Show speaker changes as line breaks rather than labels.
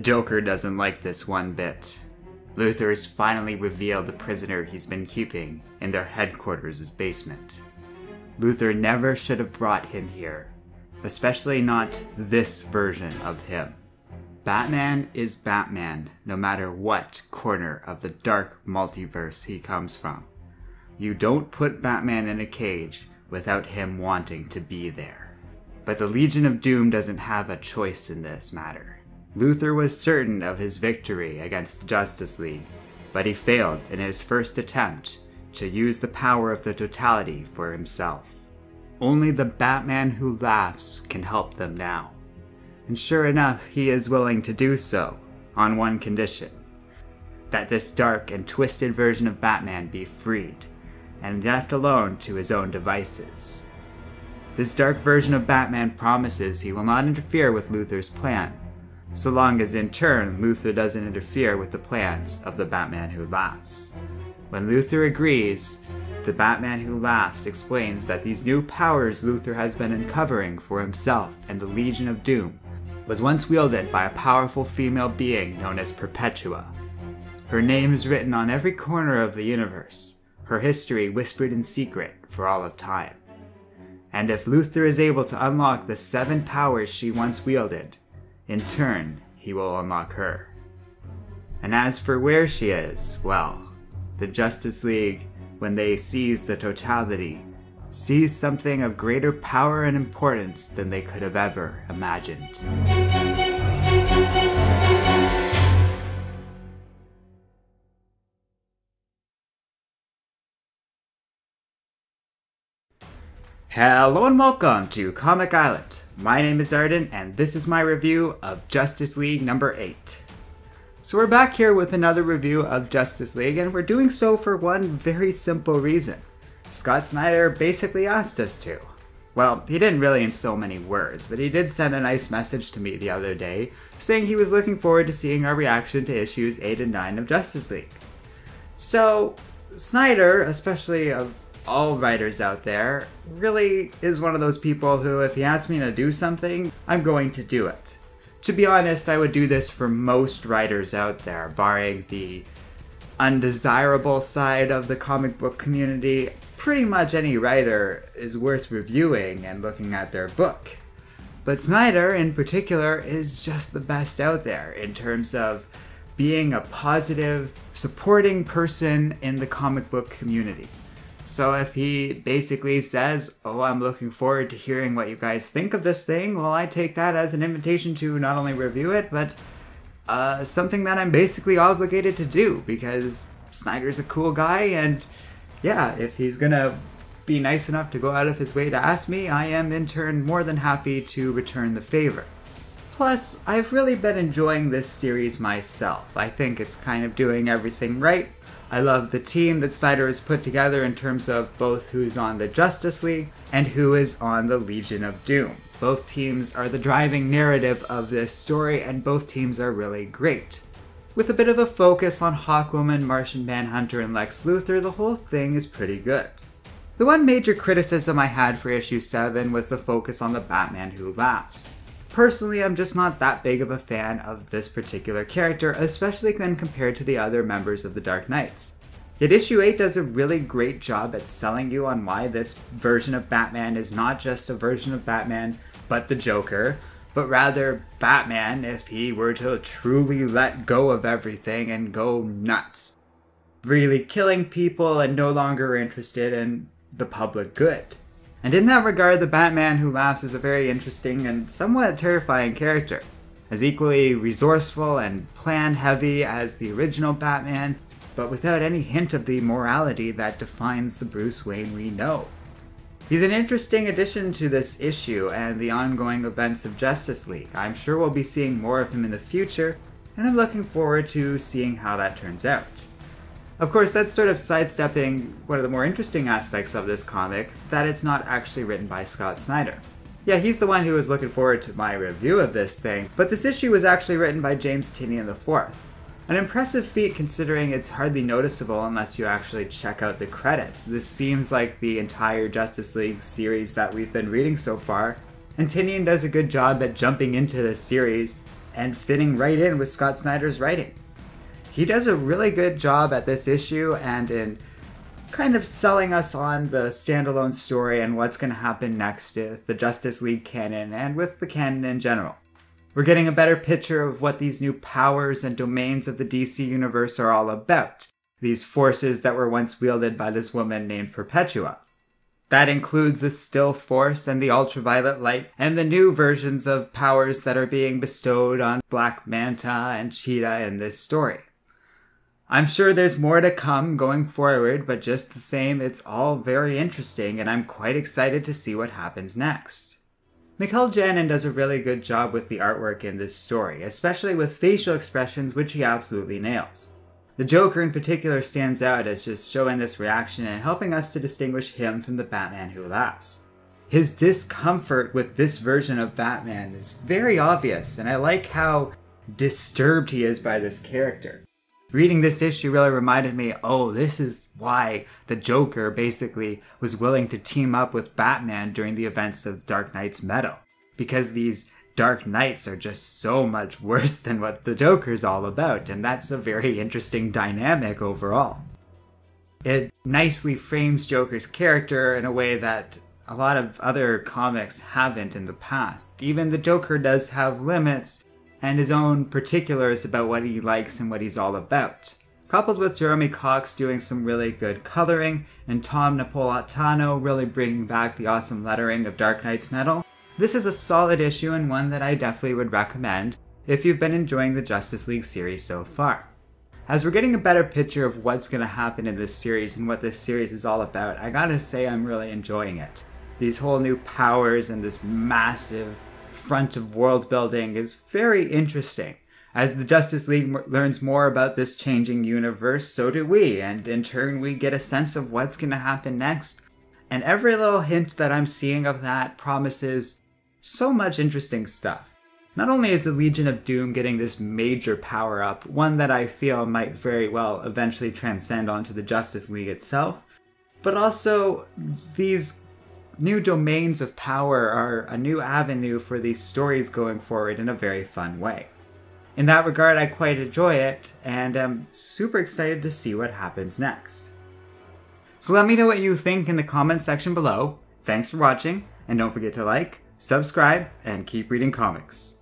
Joker doesn't like this one bit. Luthor has finally revealed the prisoner he's been keeping in their headquarters' basement. Luthor never should have brought him here, especially not this version of him. Batman is Batman no matter what corner of the dark multiverse he comes from. You don't put Batman in a cage without him wanting to be there. But the Legion of Doom doesn't have a choice in this matter. Luthor was certain of his victory against the Justice League, but he failed in his first attempt to use the power of the totality for himself. Only the Batman who laughs can help them now. And sure enough, he is willing to do so, on one condition: that this dark and twisted version of Batman be freed, and left alone to his own devices. This dark version of Batman promises he will not interfere with Luthor's plan, so long as in turn Luthor doesn't interfere with the plans of the Batman who laughs. When Luthor agrees, the Batman who laughs explains that these new powers Luthor has been uncovering for himself and the Legion of Doom was once wielded by a powerful female being known as Perpetua. Her name is written on every corner of the universe, her history whispered in secret for all of time. And if Luthor is able to unlock the 7 powers she once wielded, in turn, he will unlock her. And as for where she is, well, the Justice League, when they seize the totality, sees something of greater power and importance than they could have ever imagined. Hello and welcome to Comic Island. My name is Arden, and this is my review of Justice League number 8. So we're back here with another review of Justice League, and we're doing so for one very simple reason. Scott Snyder basically asked us to. Well, he didn't really in so many words, but he did send a nice message to me the other day, saying he was looking forward to seeing our reaction to issues 8 and 9 of Justice League. So, Snyder, especially of all writers out there, really is one of those people who, if he asks me to do something, I'm going to do it. To be honest, I would do this for most writers out there, barring the undesirable side of the comic book community. Pretty much any writer is worth reviewing and looking at their book. But Snyder, in particular, is just the best out there in terms of being a positive, supporting person in the comic book community. So if he basically says, oh, I'm looking forward to hearing what you guys think of this thing, well, I take that as an invitation to not only review it, but something that I'm basically obligated to do, because Snyder's a cool guy, and yeah, if he's gonna be nice enough to go out of his way to ask me, I am in turn more than happy to return the favor. Plus, I've really been enjoying this series myself. I think it's kind of doing everything right. I love the team that Snyder has put together in terms of both who's on the Justice League and who is on the Legion of Doom. Both teams are the driving narrative of this story, and both teams are really great. With a bit of a focus on Hawkwoman, Martian Manhunter, and Lex Luthor, the whole thing is pretty good. The one major criticism I had for issue 7 was the focus on the Batman who laughs. Personally, I'm just not that big of a fan of this particular character, especially when compared to the other members of the Dark Knights. Yet issue 8 does a really great job at selling you on why this version of Batman is not just a version of Batman, but the Joker, but rather Batman if he were to truly let go of everything and go nuts. Really killing people and no longer interested in the public good. And in that regard, the Batman who laughs is a very interesting and somewhat terrifying character. As equally resourceful and plan-heavy as the original Batman, but without any hint of the morality that defines the Bruce Wayne we know. He's an interesting addition to this issue and the ongoing events of Justice League. I'm sure we'll be seeing more of him in the future, and I'm looking forward to seeing how that turns out. Of course, that's sort of sidestepping one of the more interesting aspects of this comic, that it's not actually written by Scott Snyder. Yeah, he's the one who was looking forward to my review of this thing, but this issue was actually written by James Tynion IV. An impressive feat considering it's hardly noticeable unless you actually check out the credits. This seems like the entire Justice League series that we've been reading so far, and Tynion does a good job at jumping into this series and fitting right in with Scott Snyder's writing. He does a really good job at this issue and in kind of selling us on the standalone story and what's going to happen next with the Justice League canon and with the canon in general. We're getting a better picture of what these new powers and domains of the DC universe are all about. These forces that were once wielded by this woman named Perpetua. That includes the Still Force and the Ultraviolet Light and the new versions of powers that are being bestowed on Black Manta and Cheetah in this story. I'm sure there's more to come going forward, but just the same, it's all very interesting and I'm quite excited to see what happens next. Mikel Janin does a really good job with the artwork in this story, especially with facial expressions, which he absolutely nails. The Joker in particular stands out as just showing this reaction and helping us to distinguish him from the Batman who laughs. His discomfort with this version of Batman is very obvious, and I like how disturbed he is by this character. Reading this issue really reminded me, oh, this is why the Joker basically was willing to team up with Batman during the events of Dark Knight's Metal. Because these Dark Knights are just so much worse than what the Joker's all about, and that's a very interesting dynamic overall. It nicely frames Joker's character in a way that a lot of other comics haven't in the past. Even the Joker does have limits and his own particulars about what he likes and what he's all about. Coupled with Jeremy Cox doing some really good coloring and Tom Napolitano really bringing back the awesome lettering of Dark Knight's Metal, this is a solid issue and one that I definitely would recommend if you've been enjoying the Justice League series so far. As we're getting a better picture of what's going to happen in this series and what this series is all about, I gotta say I'm really enjoying it. These whole new powers and this massive front of world building is very interesting. As the Justice League learns more about this changing universe, so do we, and in turn we get a sense of what's going to happen next. And every little hint that I'm seeing of that promises so much interesting stuff. Not only is the Legion of Doom getting this major power-up, one that I feel might very well eventually transcend onto the Justice League itself, but also these new domains of power are a new avenue for these stories going forward in a very fun way. In that regard, I quite enjoy it, and am super excited to see what happens next. So let me know what you think in the comments section below. Thanks for watching, and don't forget to like, subscribe, and keep reading comics.